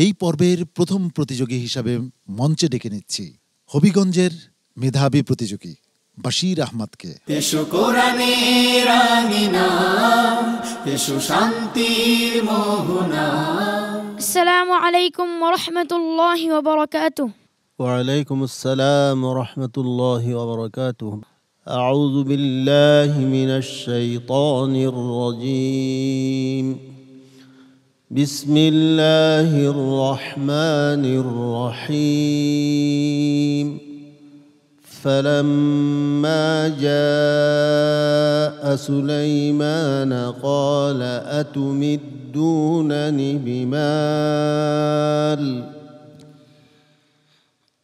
এই পর্বের প্রথম প্রতিযোগী হিসাবে মঞ্চে ডেকে নিচ্ছি হবিগঞ্জের মেধাবী প্রতিযোগী বশির আহমদকে। এসো কোরআনের আঙিনা, এসো শান্তির মোহনা। আসসালামু আলাইকুম ওয়া রাহমাতুল্লাহি ওয়া বারাকাতুহু। ওয়া আলাইকুম আসসালাম ওয়া রাহমাতুল্লাহি ওয়া বারাকাতুহু। আউযু বিল্লাহি মিনাশ শাইতানির রাজীম। বিসমিল্লাহির রহমানির রহিম। فلما جاء سليمان قال أتمدونني بمال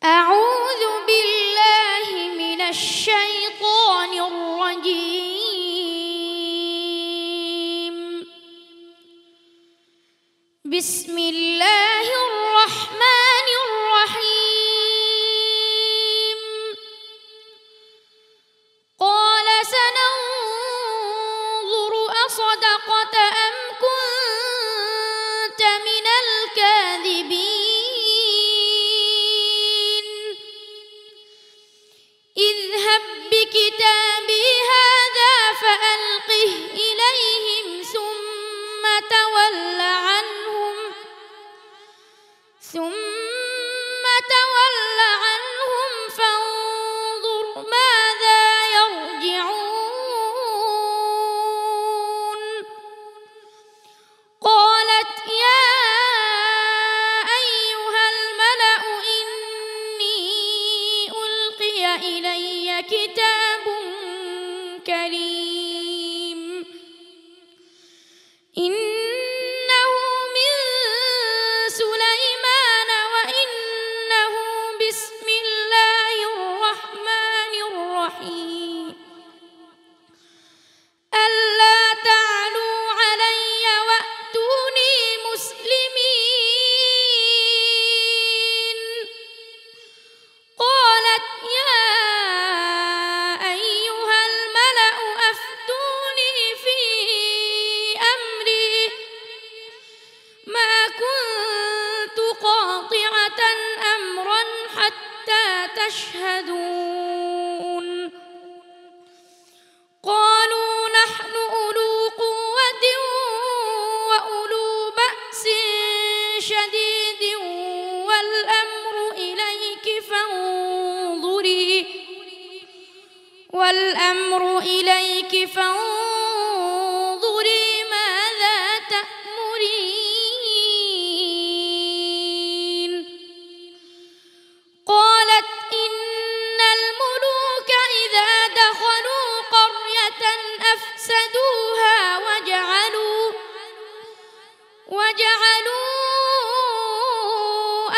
أعوذ بالله من الشيطان الرجيم. بسم الله الرحمن الرحيم. قال سننظر أصدقت أم كنت من الكاذبين. اذهب بكتابي هذا فألقه إليهم ثم تول عنهم فانظر ماذا يرجعون. قالت يا أيها الملأ إني ألقي إلي كتاب كريم إنه من سليمان وإنه بسم الله الرحمن الرحيم. ألا تعلوا علي وأتوني مسلمين. قالت يا أيها الملأ أفتوني في أمري ما كنت قاطعة أمرا حتى تشهدون. قالوا نحن أولو قوة وأولو بأس شديد والأمر إليك فانظري ماذا تأمرين. قالت إن الملوك إذا دخلوا قرية أفسدوها وجعلوا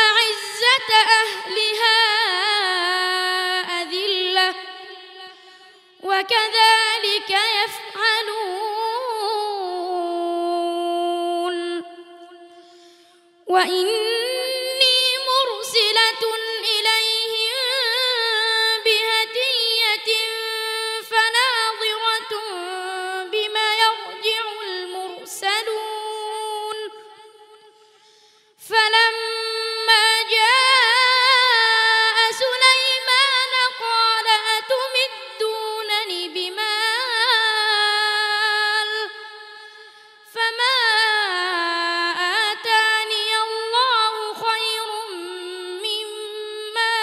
أعزة أهلها أذلة وكذلك يفعلون. وإني مرسلة إليهم بهدية فناظرة بما يرجع المرسلون. فلما جاء سليمان قال أتمدونني بمال فما آتاني الله خير مما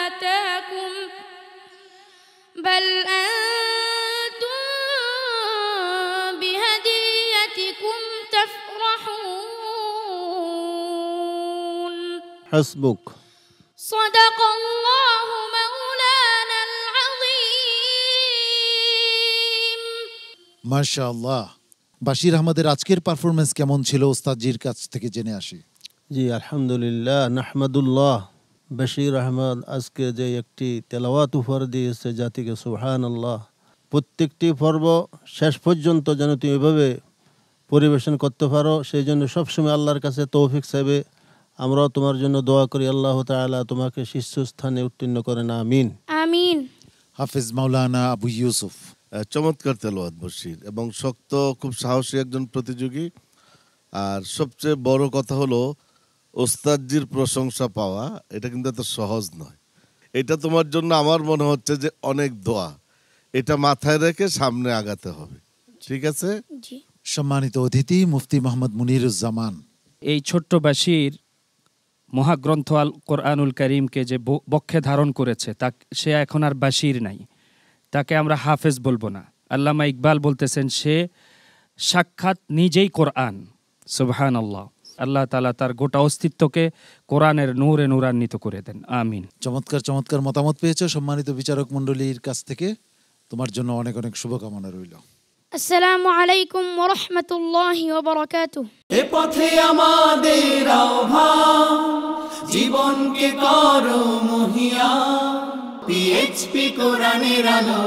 آتاكم بل أنتم بهديتكم تفرحون. حسبك. صدق الله مولانا العظيم. মাশাআল্লাহ। বশির আহমদের আজকের পারফরমেন্স কেমন ছিল ওস্তাদজির কাছ থেকে জেনে আসি। জি আলহামদুলিল্লাহ নাহমাদুল্লাহ। বশির আহমদ আজকে যে একটি তেলাওয়াত উপহার দিয়েছে জাতিকে, সুবহানাল্লাহ। প্রত্যেকটি পর্ব শেষ পর্যন্ত যেন তুমি এভাবে পরিবেশন করতে পারো, সেই জন্য সবসময় আল্লাহর কাছে তৌফিক চাইবে। আমরাও তোমার জন্য দোয়া করি, আল্লাহ তাআলা তোমাকে শীর্ষস্থানে উত্তীর্ণ করেন, আমিন আমিন। হাফেজ মাওলানা আবু ইউসুফ। চমৎকার তেলাওয়াত বশির, এবং শক্ত, খুব সাহসী একজন প্রতিযোগী। আর সবচেয়ে বড় কথা হলো ওস্তাদজির প্রশংসা পাওয়া, এটা কিন্তু এত সহজ নয়। এটা তোমার জন্য আমার মনে হচ্ছে যে অনেক দোয়া, এটা মাথায় রেখে সামনে আগাতে হবে, ঠিক আছে? জি। সম্মানিত অতিথি মুফতি মোহাম্মদ মুনিরুজ্জামান। এই ছোট্ট বাশির মহাগ্রন্থ আল কোরআনুল করিমকে যে বক্ষে ধারণ করেছে, তা সে এখন আর বাশির নাই, তাকে আমরা হাফেজ বলবো না। আল্লামা ইকবাল বলতেছেন সে সাক্ষাৎ নিজেই কোরআন। সুবহানাল্লাহ। আল্লাহ তাআলা তার গোটা অস্তিত্বকে কোরআনের নূরে নূরান্বিত করে দেন, আমিন। চমৎকার চমৎকার মতামত পেয়েছো সম্মানিত বিচারক মণ্ডলীর কাছ থেকে, তোমার জন্য অনেক অনেক শুভকামনা রইল। আসসালামু আলাইকুম ওয়া রাহমাতুল্লাহি ওয়া বারাকাতুহু। এ পথে আমাদের আহ্বান, জীবনকে করো মহিয়া, পিএইচপি কোরআনের আলো।